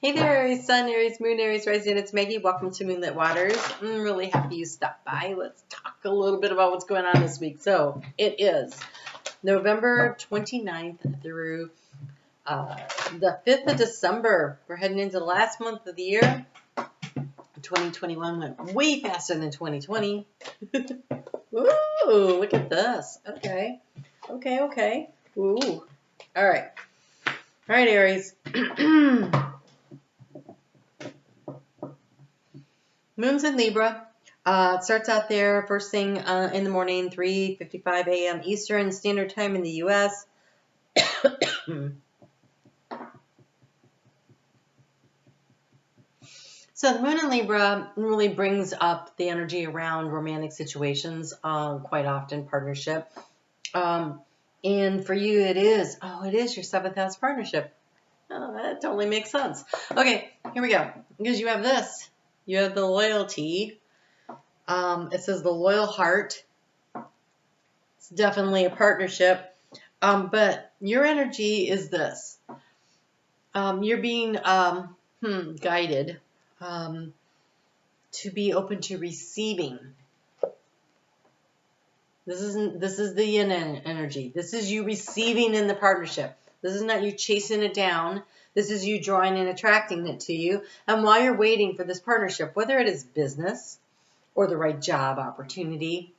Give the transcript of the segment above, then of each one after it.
Hey there, Aries Sun, Aries Moon, Aries Rising. It's Maggie. Welcome to Moonlit Waters. I'm really happy you stopped by. Let's talk a little bit about what's going on this week. So it is November 29th through the 5th of December. We're heading into the last month of the year. 2021 went way faster than 2020. Ooh, look at this. Okay. Ooh. All right, Aries. Moon's in Libra. It starts out there first thing in the morning, 3:55 a.m. Eastern Standard Time in the U.S. So the Moon in Libra really brings up the energy around romantic situations, quite often partnership. And for you, it is your 7th house partnership. Oh, that totally makes sense. Okay, here we go. Because you have this. You have the loyalty. It says the loyal heart. It's definitely a partnership. But your energy is this. You're being guided to be open to receiving. This is the yin energy. This is you receiving in the partnership. This is not you chasing it down. This is you drawing and attracting it to you. And while you're waiting for this partnership, whether it is business or the right job opportunity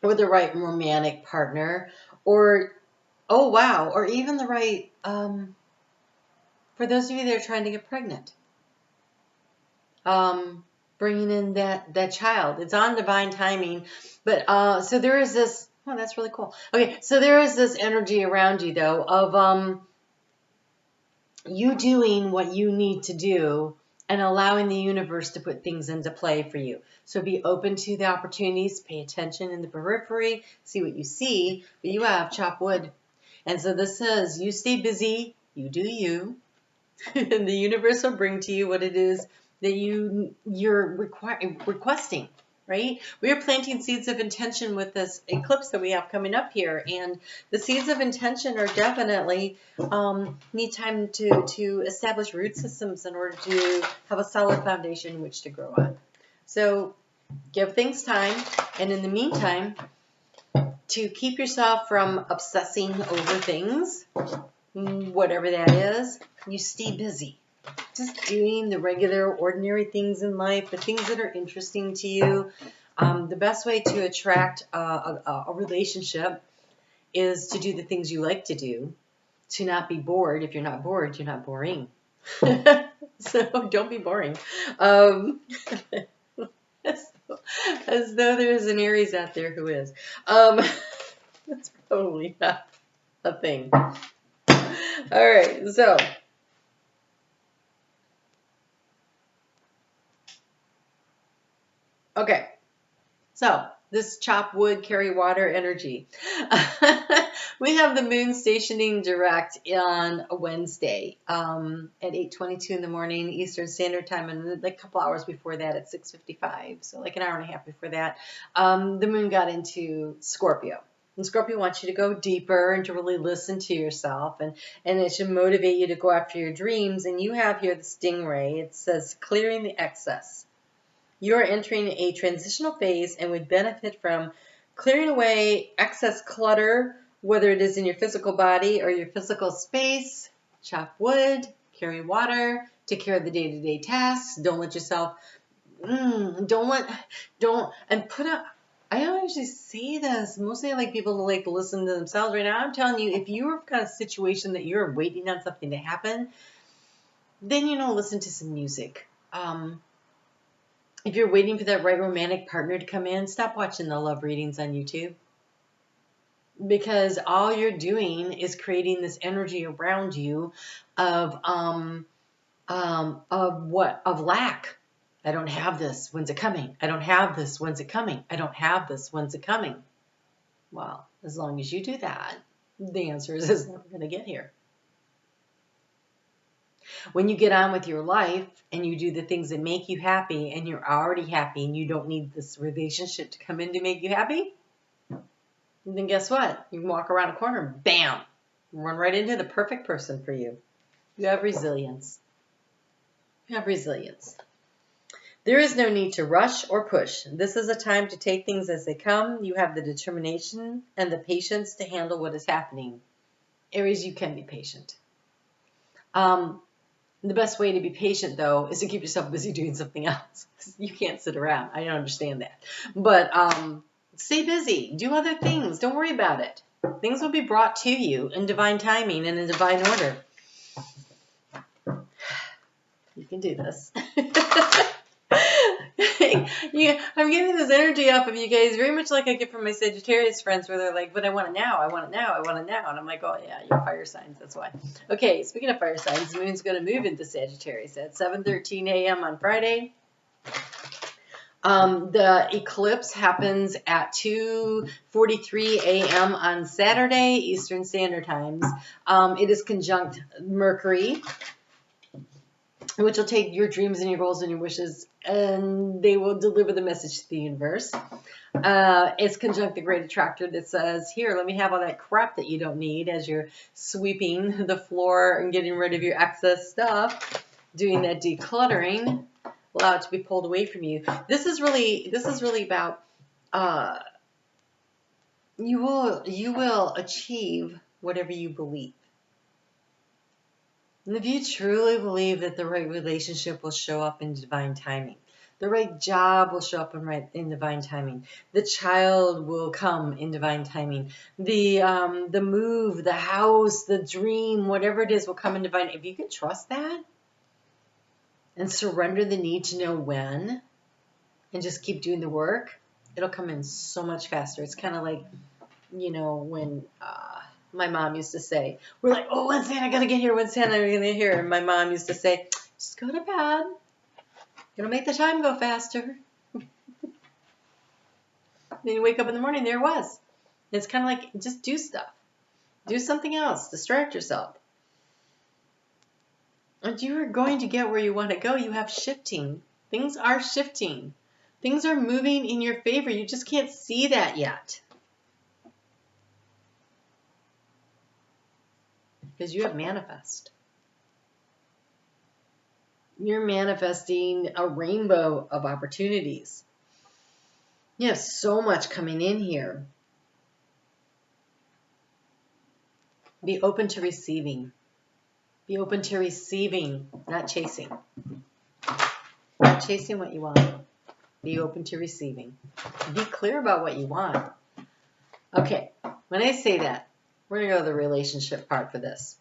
or the right romantic partner or, oh wow, or even the right, for those of you that are trying to get pregnant, bringing in that child. It's on divine timing. But so there is this, oh, that's really cool. Okay, so there is this energy around you, though, of you doing what you need to do and allowing the universe to put things into play for you. So be open to the opportunities, pay attention in the periphery, see what you see, but you have chopped wood. And so this says you stay busy, you do you, and the universe will bring to you what it is that you're requesting, right? We are planting seeds of intention with this eclipse that we have coming up here, and the seeds of intention are definitely need time to establish root systems in order to have a solid foundation in which to grow on. So give things time, and in the meantime, to keep yourself from obsessing over things, whatever that is, you stay busy. Just doing the regular, ordinary things in life, the things that are interesting to you. The best way to attract a relationship is to do the things you like to do, to not be bored. If you're not bored, you're not boring. So don't be boring. As though there's an Aries out there who is. That's probably not a thing. All right, so okay, so this chop wood, carry water energy. We have the moon stationing direct on a Wednesday at 8:22 in the morning Eastern Standard Time, and like a couple hours before that at 6:55, so like an hour and a half before that, the moon got into Scorpio. And Scorpio wants you to go deeper and to really listen to yourself, and it should motivate you to go after your dreams. And you have here the stingray. It says clearing the excess. You are entering a transitional phase and would benefit from clearing away excess clutter, whether it is in your physical body or your physical space. Chop wood, carry water, take care of the day-to-day tasks. Don't let yourself, and put up. I don't usually say this. Mostly I like people to like listen to themselves right now. I'm telling you, if you've got a situation that you're waiting on something to happen, then, listen to some music. If you're waiting for that right romantic partner to come in, stop watching the love readings on YouTube. Because all you're doing is creating this energy around you of lack. I don't have this. When's it coming? I don't have this. When's it coming? I don't have this. When's it coming? Well, as long as you do that, the answer is it's never going to get here. When you get on with your life and you do the things that make you happy and you're already happy and you don't need this relationship to come in to make you happy, then guess what? You can walk around a corner, bam, run right into the perfect person for you. You have resilience. You have resilience. There is no need to rush or push. This is a time to take things as they come. You have the determination and the patience to handle what is happening. Aries, you can be patient. The best way to be patient, though, is to keep yourself busy doing something else. You can't sit around. I don't understand that. But stay busy. Do other things. Don't worry about it. Things will be brought to you in divine timing and in divine order. You can do this. I'm getting this energy off of you guys very much like I get from my Sagittarius friends where they're like, but I want it now, I want it now, I want it now. And I'm like, oh yeah, you're fire signs, that's why. Okay, speaking of fire signs, the moon's going to move into Sagittarius at 7:13 a.m. on Friday. The eclipse happens at 2:43 a.m. on Saturday, Eastern Standard Times. It is conjunct Mercury, which will take your dreams and your goals and your wishes, and they will deliver the message to the universe. It's conjunct the great attractor that says, here, let me have all that crap that you don't need as you're sweeping the floor and getting rid of your excess stuff, doing that decluttering, allow it to be pulled away from you. This is really about you will achieve whatever you believe. And if you truly believe that the right relationship will show up in divine timing, the right job will show up in divine timing, the child will come in divine timing, the move, the house, the dream, whatever it is will come in divine. If you can trust that and surrender the need to know when and just keep doing the work, it'll come in so much faster. It's kind of like, when my mom used to say, we're like, oh, when's Santa gonna get here? When's Santa gonna get here? And my mom used to say, just go to bed. It'll make the time go faster. Then you wake up in the morning, there it was. It's kind of like, just do stuff. Do something else. Distract yourself. And you are going to get where you want to go. You have shifting. Things are shifting. Things are moving in your favor. You just can't see that yet. Because you have manifest. You're manifesting a rainbow of opportunities. You have so much coming in here. Be open to receiving. Be open to receiving, not chasing. Not chasing what you want. Be open to receiving. Be clear about what you want. Okay, when I say that, we're going to go to the relationship part for this.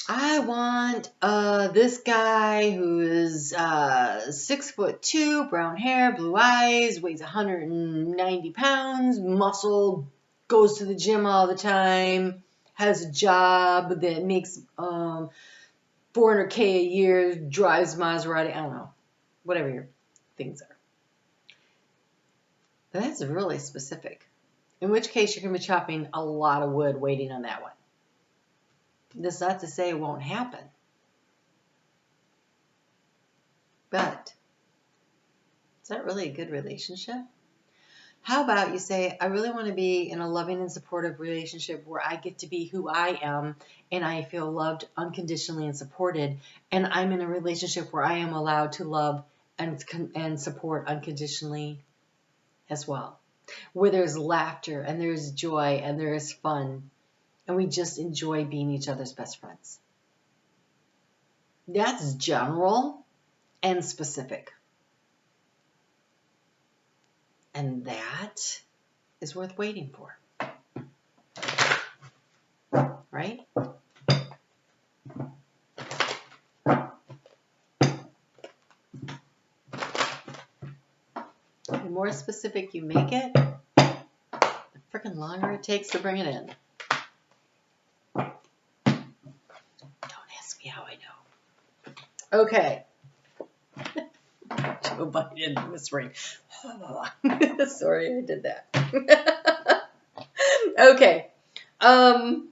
I want this guy who is 6'2", brown hair, blue eyes, weighs 190 pounds, muscle, goes to the gym all the time, has a job that makes $400K a year, drives Maserati, I don't know, whatever your things are. But that's really specific. In which case, you're going to be chopping a lot of wood waiting on that one. That's not to say it won't happen. But is that really a good relationship? How about you say, I really want to be in a loving and supportive relationship where I get to be who I am and I feel loved unconditionally and supported. And I'm in a relationship where I am allowed to love and support unconditionally as well. Where there's laughter and there's joy and there is fun. And we just enjoy being each other's best friends. That's general and specific. And that is worth waiting for. Right? The more specific you make it, the freaking longer it takes to bring it in. How I know. Okay. Joe Biden whispering. Sorry, I did that. Okay. All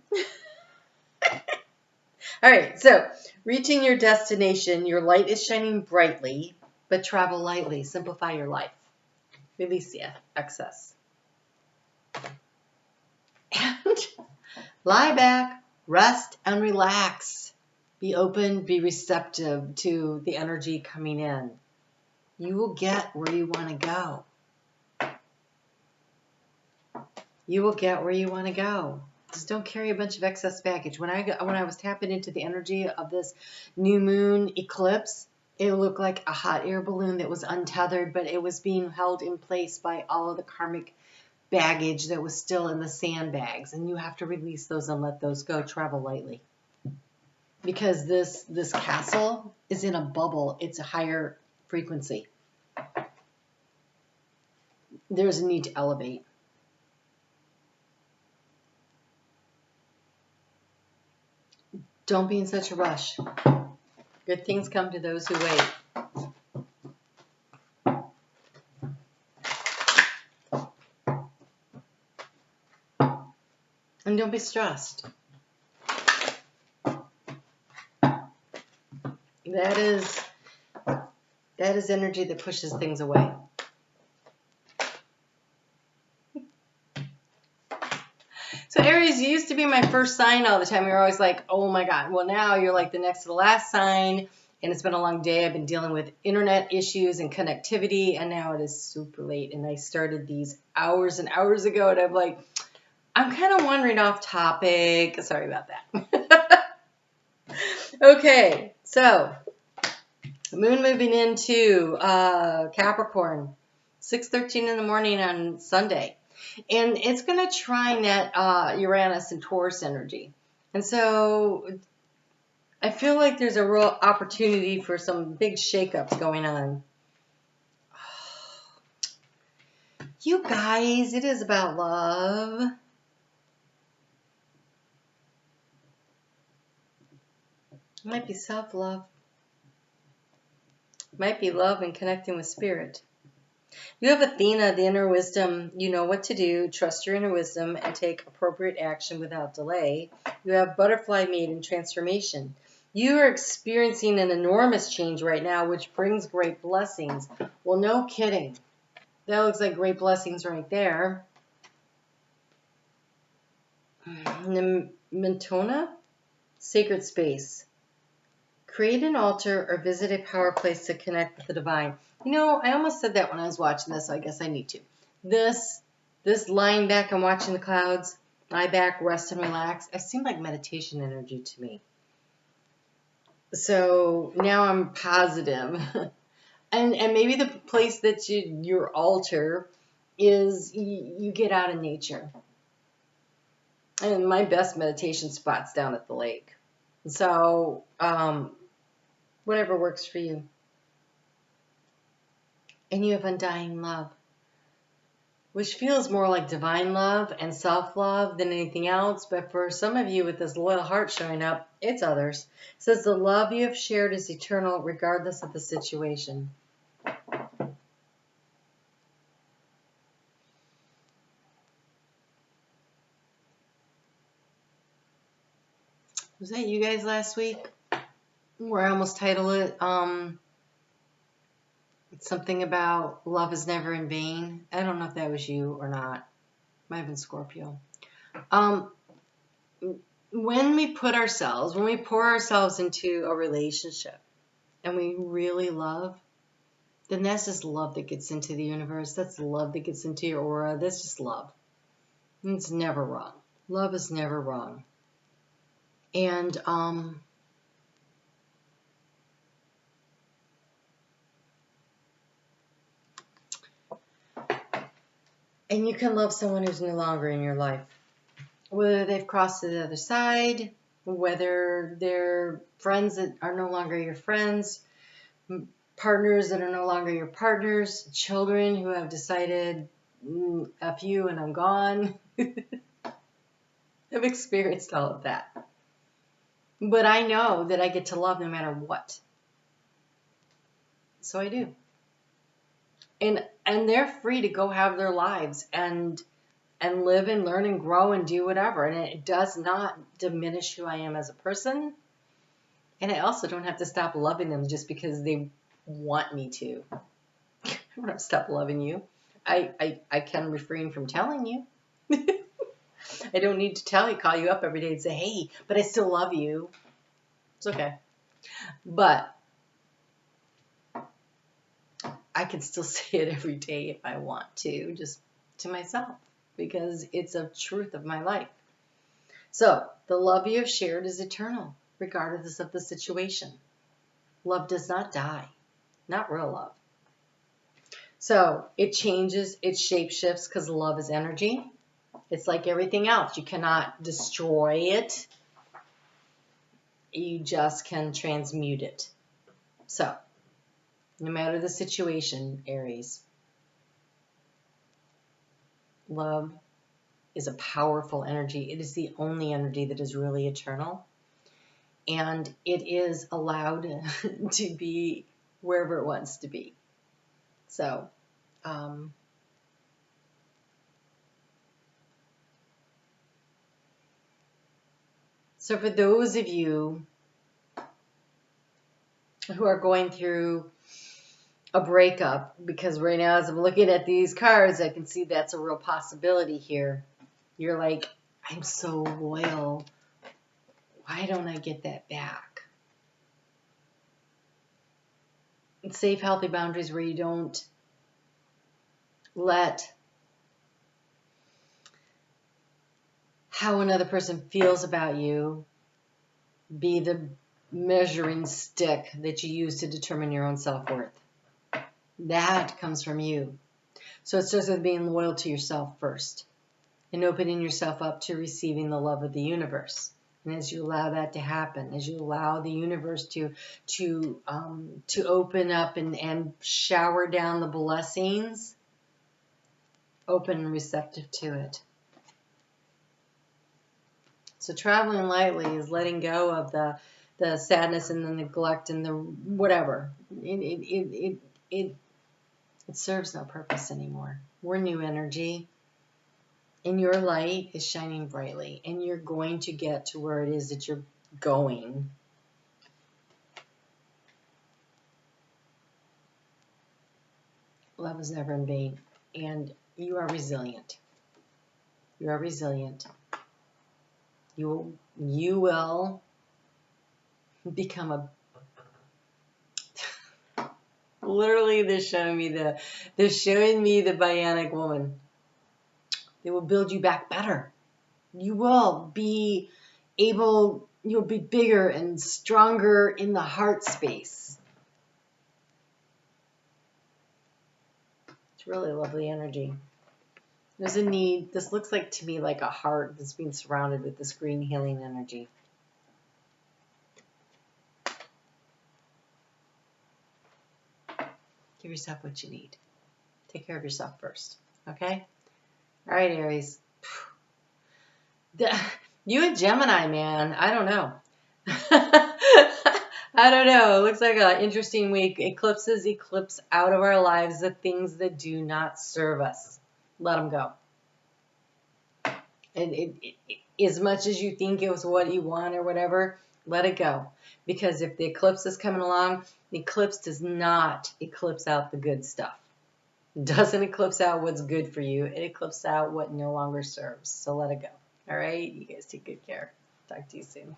right. So, reaching your destination, your light is shining brightly, but travel lightly. Simplify your life. Release the excess. And lie back, rest, and relax. Be open, be receptive to the energy coming in. You will get where you want to go. You will get where you want to go. Just don't carry a bunch of excess baggage. When I was tapping into the energy of this new moon eclipse, it looked like a hot air balloon that was untethered, but it was being held in place by all of the karmic baggage that was still in the sandbags. And you have to release those and let those go. Travel lightly. Because this castle is in a bubble. It's a higher frequency. There's a need to elevate. Don't be in such a rush. Good things come to those who wait. And don't be stressed. That is energy that pushes things away. So Aries, you used to be my first sign all the time. You're always like, oh my God. Well, now you're like the next to the last sign. And it's been a long day. I've been dealing with internet issues and connectivity. And now it is super late. And I started these hours and hours ago. And I'm like, I'm kind of wandering off topic. Sorry about that. Okay. So moon moving into Capricorn, 6:13 in the morning on Sunday. And it's going to try net Uranus and Taurus energy. And so I feel like there's a real opportunity for some big shakeups going on. You guys, it is about love. It might be self-love. It might be love and connecting with spirit. You have Athena, the inner wisdom. You know what to do. Trust your inner wisdom and take appropriate action without delay. You have Butterfly Maiden transformation. You are experiencing an enormous change right now, which brings great blessings. Well, no kidding. That looks like great blessings right there. Mentona, sacred space. Create an altar or visit a power place to connect with the divine. You know, I almost said that when I was watching this, so I guess I need to. This lying back and watching the clouds, lie back, rest and relax, it seemed like meditation energy to me. So now I'm positive. and maybe the place that your altar is, you get out in nature. And my best meditation spot's down at the lake. So, whatever works for you. And you have undying love, which feels more like divine love and self-love than anything else. But for some of you with this loyal heart showing up, it's others. It says the love you have shared is eternal regardless of the situation. Was that you guys last week? Where I almost titled it, something about love is never in vain. I don't know if that was you or not. Might have been Scorpio. When we pour ourselves into a relationship and we really love, then that's just love that gets into the universe. That's love that gets into your aura. That's just love. And it's never wrong. Love is never wrong. And you can love someone who's no longer in your life. Whether they've crossed to the other side, whether they're friends that are no longer your friends, partners that are no longer your partners, children who have decided, F you and I'm gone. I've experienced all of that. But I know that I get to love no matter what. So I do. And they're free to go have their lives and live and learn and grow and do whatever. And it does not diminish who I am as a person. And I also don't have to stop loving them just because they want me to. I don't have to stop loving you. I can refrain from telling you. I don't need to call you up every day and say, hey, but I still love you. It's okay. But I can still say it every day if I want to, just to myself, because it's a truth of my life. So, the love you have shared is eternal, regardless of the situation. Love does not die. Not real love. So, it changes, it shape shifts because love is energy. It's like everything else. You cannot destroy it. You just can transmute it. So, no matter the situation, Aries, love is a powerful energy. It is the only energy that is really eternal. And it is allowed to be wherever it wants to be. So, so for those of you who are going through a breakup, because right now as I'm looking at these cards, I can see that's a real possibility here. You're like, I'm so loyal. Why don't I get that back? Safe, healthy boundaries where you don't let how another person feels about you be the measuring stick that you use to determine your own self-worth. That comes from you. So it starts with being loyal to yourself first and opening yourself up to receiving the love of the universe. And as you allow that to happen, as you allow the universe to open up and shower down the blessings, open and receptive to it. So traveling lightly is letting go of the sadness and the neglect and the whatever. It serves no purpose anymore. We're new energy. And your light is shining brightly. And you're going to get to where it is that you're going. Love is never in vain. And you are resilient. You are resilient. You will become a... Literally, they're showing me the bionic woman. They will build you back better. You will be able, you'll be bigger and stronger in the heart space. It's really lovely energy. There's a need. This looks like to me like a heart that's being surrounded with this green healing energy. Give yourself what you need. Take care of yourself first. Okay? All right, Aries. You a Gemini, man. I don't know. I don't know. It looks like an interesting week. Eclipses eclipse out of our lives the things that do not serve us. Let them go. And as much as you think it was what you want or whatever, let it go. Because if the eclipse is coming along, the eclipse does not eclipse out the good stuff. It doesn't eclipse out what's good for you. It eclipses out what no longer serves. So let it go. All right? You guys take good care. Talk to you soon.